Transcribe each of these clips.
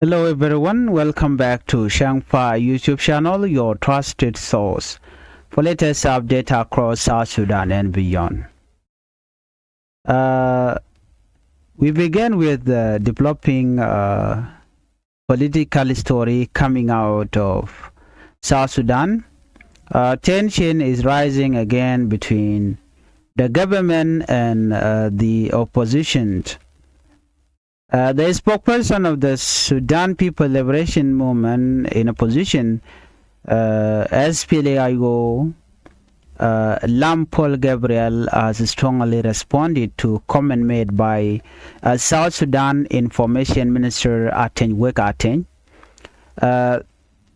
Hello everyone, welcome back to Changfied YouTube channel, your trusted source for latest update across South Sudan and beyond. We begin with developing political story coming out of South Sudan. Tension is rising again between the government and the opposition. The spokesperson of the Sudan People Liberation Movement in opposition, SPLA, Paul Gabriel, has strongly responded to comment made by South Sudan Information Minister Ateng Wek.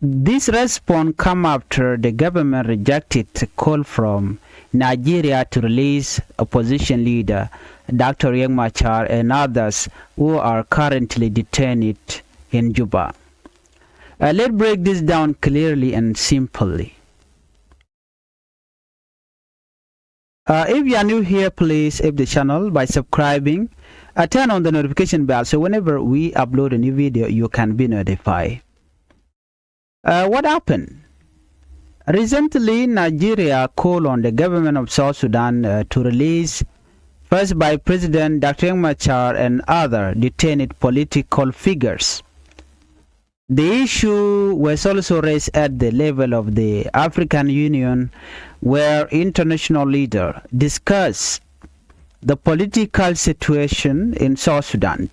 This response comes after the government rejected a call from Nigeria to release opposition leader Dr. Riek Machar and others who are currently detained in Juba. Let's break this down clearly and simply. If you are new here, please help the channel by subscribing. Turn on the notification bell so whenever we upload a new video, you can be notified. What happened? Recently, Nigeria called on the government of South Sudan to release, first by President Dr. Riek Machar and other detained political figures. The issue was also raised at the level of the African Union, where international leaders discussed the political situation in South Sudan.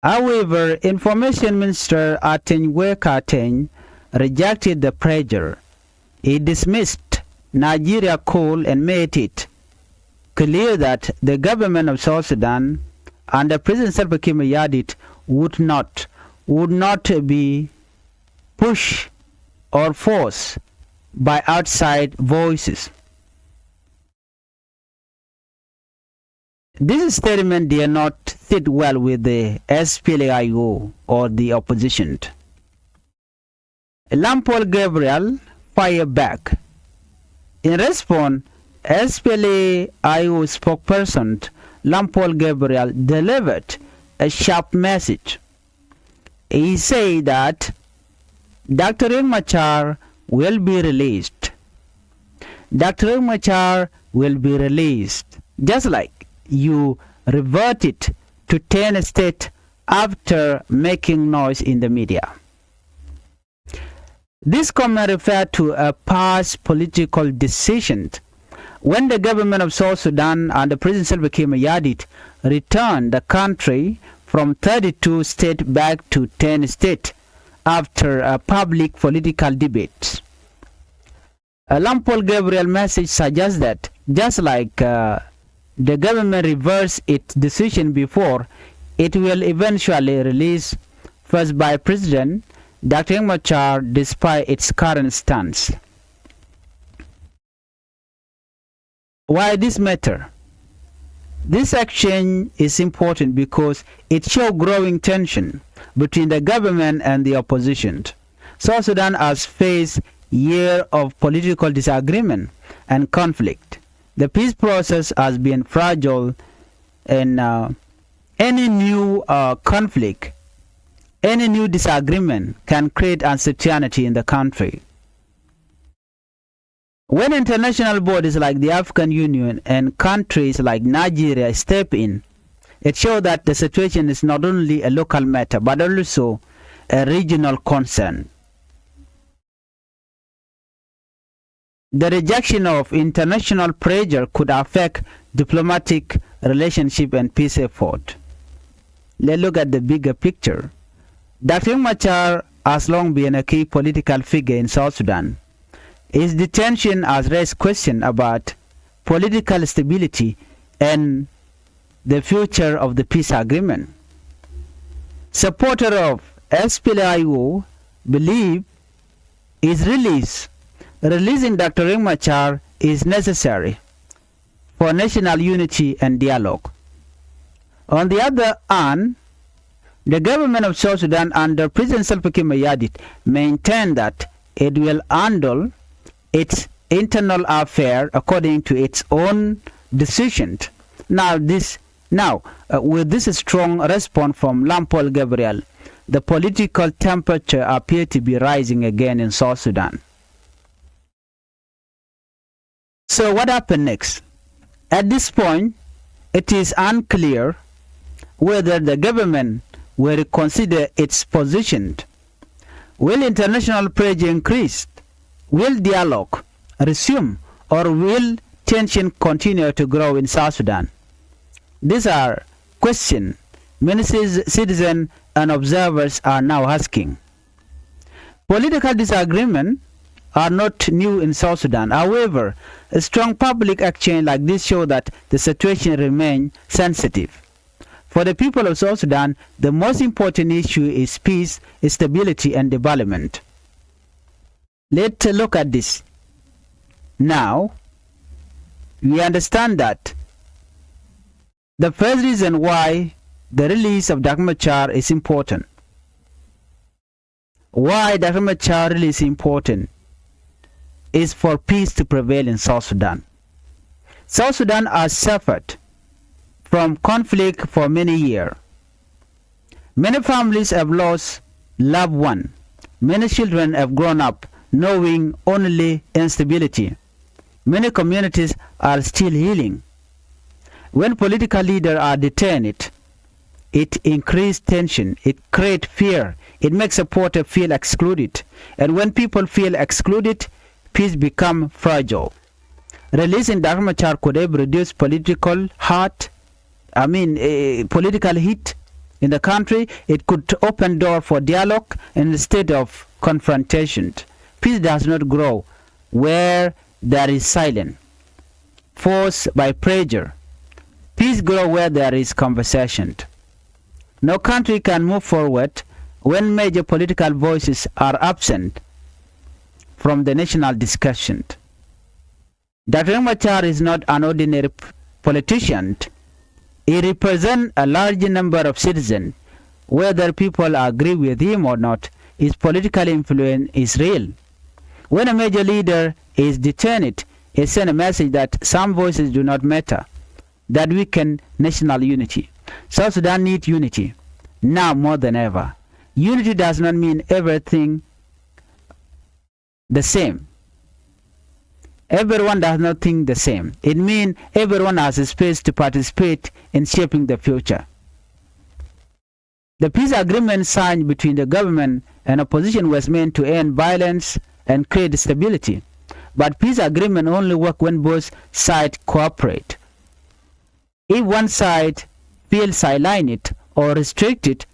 However, Information Minister Ateng Wek rejected the pressure. He dismissed Nigeria's call and made it clear that the government of South Sudan under President Salva Kiir would not be pushed or forced by outside voices. This statement did not sit well with the SPLA or the opposition. Paul Gabriel fired back. In response, SPLA spokesperson Paul Gabriel delivered a sharp message. He said that Dr. Riek Machar will be released. Dr. Riek Machar will be released, just like you reverted to 10 states after making noise in the media. This comment referred to a past political decision when the government of South Sudan under President Salva Kiir returned the country from 32 states back to 10 states after a public political debate. Paul Gabriel message suggests that just like the government reversed its decision before, it will eventually release, first by President Dr. Riek Machar, despite its current stance. Why this matter? This action is important because it shows growing tension between the government and the opposition. South Sudan has faced years of political disagreement and conflict. The peace process has been fragile, and any new conflict, any new disagreement can create uncertainty in the country. When international bodies like the African Union and countries like Nigeria step in, it shows that the situation is not only a local matter but also a regional concern. The rejection of international pressure could affect diplomatic relationship and peace effort. Let's look at the bigger picture. Dr. Machar has long been a key political figure in South Sudan. His detention has raised questions about political stability and the future of the peace agreement. Supporters of SPLA believe his releasing Dr. Riek Machar is necessary for national unity and dialogue. On the other hand, the government of South Sudan under President Salva Kiir maintained that it will handle its internal affair according to its own decision. Now, this Now, with this strong response from Lampol Gabriel, the political temperature appears to be rising again in South Sudan. So what happened next? At this point, it is unclear whether the government will reconsider its position. Will international pressure increase? Will dialogue resume? Or will tension continue to grow in South Sudan? These are questions many citizens and observers are now asking. Political disagreements are not new in South Sudan. However, a strong public action like this shows that the situation remains sensitive. For the people of South Sudan, the most important issue is peace, stability, and development. Let's look at this. Now, we understand that the first reason why the release of Dr. Machar is important. Why Dr. Machar release is important is for peace to prevail in South Sudan. South Sudan has suffered from conflict for many years. Many families have lost loved ones. Many children have grown up knowing only instability. Many communities are still healing. When political leaders are detained, it increases tension, it creates fear, it makes supporters feel excluded. And when people feel excluded, peace becomes fragile. Releasing Dr. Machar could have reduced political heat in the country. It could open door for dialogue instead of confrontation. Peace does not grow where there is silence, forced by pressure. Peace grows where there is conversation. No country can move forward when major political voices are absent from the national discussion. Dr. Machar is not an ordinary politician. He represents a large number of citizens. Whether people agree with him or not, his political influence is real. When a major leader is detained, it sends a message that some voices do not matter, that weaken national unity. South Sudan needs unity, now more than ever. Unity does not mean everything the same. Everyone does not think the same. It means everyone has a space to participate in shaping the future. The peace agreement signed between the government and opposition was meant to end violence and create stability. But peace agreement only work when both sides cooperate. If one side feels silenced or restricted,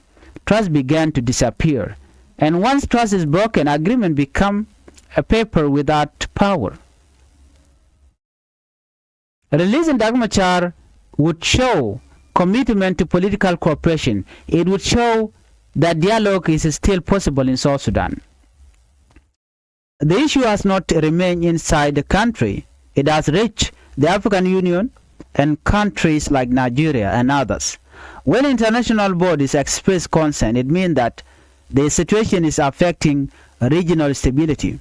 trust began to disappear. And once trust is broken, agreement becomes a paper without power. Releasing Dr. Machar would show commitment to political cooperation. It would show that dialogue is still possible in South Sudan. The issue has not remained inside the country. It has reached the African Union and countries like Nigeria and others. When international bodies express concern, it means that the situation is affecting regional stability.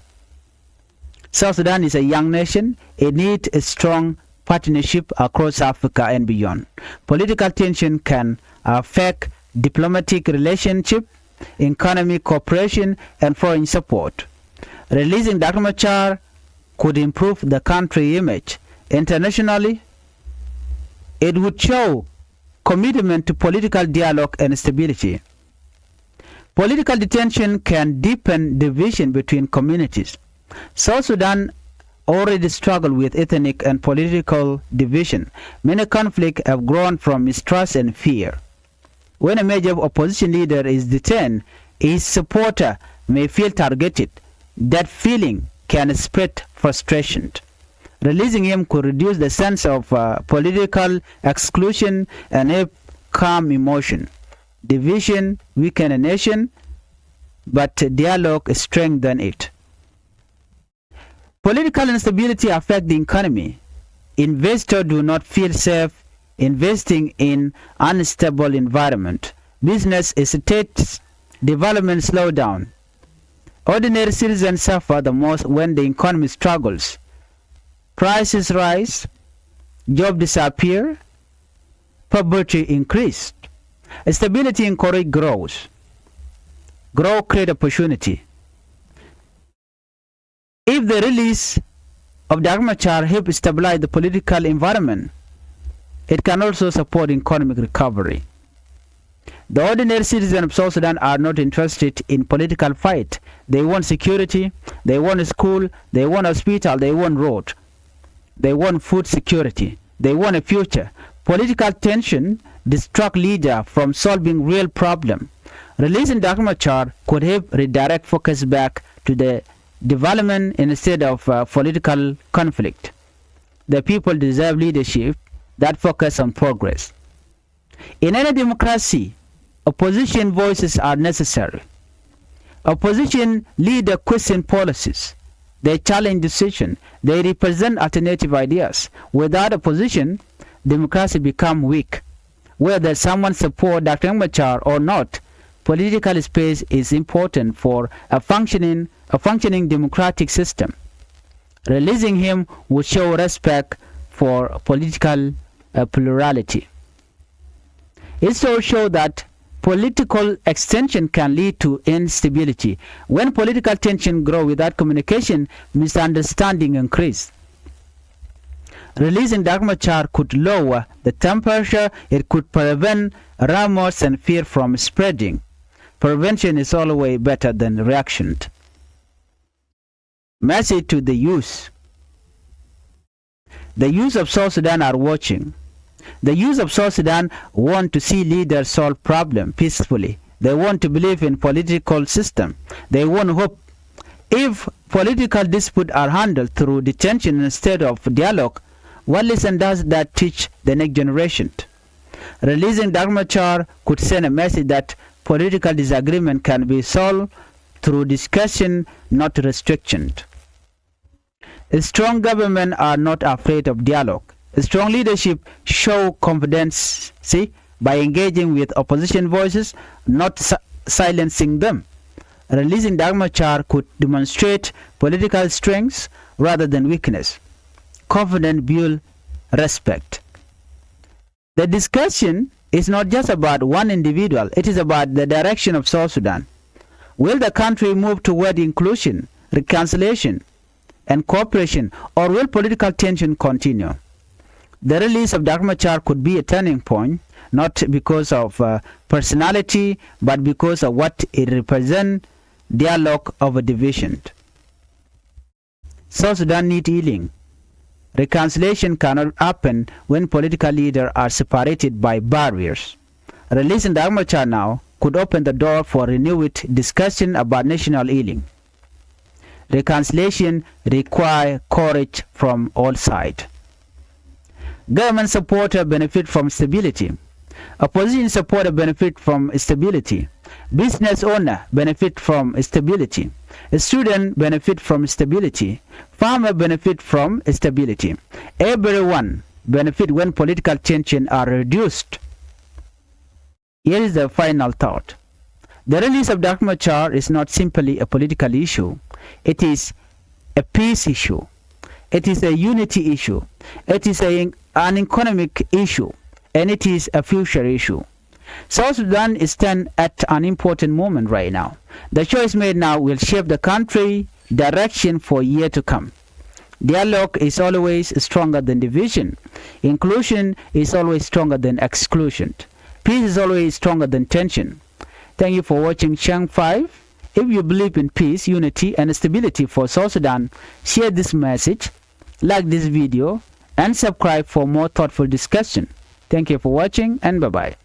South Sudan is a young nation. It needs a strong partnership across Africa and beyond. Political tension can affect diplomatic relationship, economic cooperation, and foreign support. Releasing Dr. Machar could improve the country image. Internationally, it would show commitment to political dialogue and stability. Political detention can deepen division between communities. South Sudan already struggle with ethnic and political division. Many conflicts have grown from mistrust and fear. When a major opposition leader is detained, his supporter may feel targeted. That feeling can spread frustration. Releasing him could reduce the sense of political exclusion and help calm emotion. Division weaken a nation, but dialogue strengthens it. Political instability affects the economy. Investors do not feel safe investing in unstable environment. Business hesitates, development slows down. Ordinary citizens suffer the most when the economy struggles. Prices rise, jobs disappear, poverty increased. Stability encourage growth. Growth create opportunity. If the release of Dr. Machar help stabilize the political environment, it can also support economic recovery. The ordinary citizens of South Sudan are not interested in political fight. They want security, they want a school, they want a hospital, they want road, they want food security, they want a future. Political tension distract leader from solving real problem. Releasing Dr. Machar could help redirect focus back to the development instead of political conflict. The people deserve leadership that focus on progress. In any democracy, opposition voices are necessary. Opposition leaders question policies. They challenge decisions. They represent alternative ideas. Without opposition, democracy becomes weak. Whether someone supports Dr. Machar or not, political space is important for a functioning democratic system. Releasing him would show respect for political plurality. It also shows that political extension can lead to instability. When political tension grows without communication, misunderstanding increase. Releasing Dr. Machar could lower the temperature. It could prevent rumors and fear from spreading. Prevention is always better than reaction. Message to the youth. The youth of South Sudan are watching. The youth of South Sudan want to see leaders solve problems peacefully. They want to believe in political system. They want hope. If political disputes are handled through detention instead of dialogue, what lesson does that teach the next generation? Releasing Dr. Machar could send a message that political disagreement can be solved through discussion, not restriction. A strong government are not afraid of dialogue. A strong leadership show confidence, by engaging with opposition voices, not silencing them. Releasing Dr. Machar could demonstrate political strength rather than weakness. Confidence builds respect. The discussion is not just about one individual, it is about the direction of South Sudan. Will the country move toward inclusion, reconciliation, and cooperation, or will political tension continue? The release of Dr. Machar could be a turning point, not because of personality, but because of what it represents, dialogue over division. South Sudan needs healing. Reconciliation cannot happen when political leaders are separated by barriers. Releasing Dr. Machar now could open the door for renewed discussion about national healing. Reconciliation requires courage from all sides. Government supporters benefit from stability. Opposition supporters benefit from stability. Business owners benefit from stability. Students benefit from stability. Farmers benefit from stability. Everyone benefit when political tensions are reduced. Here is the final thought. The release of Dr. Machar is not simply a political issue. It is a peace issue. It is a unity issue. It is an economic issue. And it is a future issue. South Sudan stands at an important moment right now. The choice made now will shape the country direction for years to come. Dialogue is always stronger than division. Inclusion is always stronger than exclusion. Peace is always stronger than tension. Thank you for watching Changfied. If you believe in peace, unity, and stability for South Sudan, share this message, like this video, and subscribe for more thoughtful discussion. Thank you for watching, and bye-bye.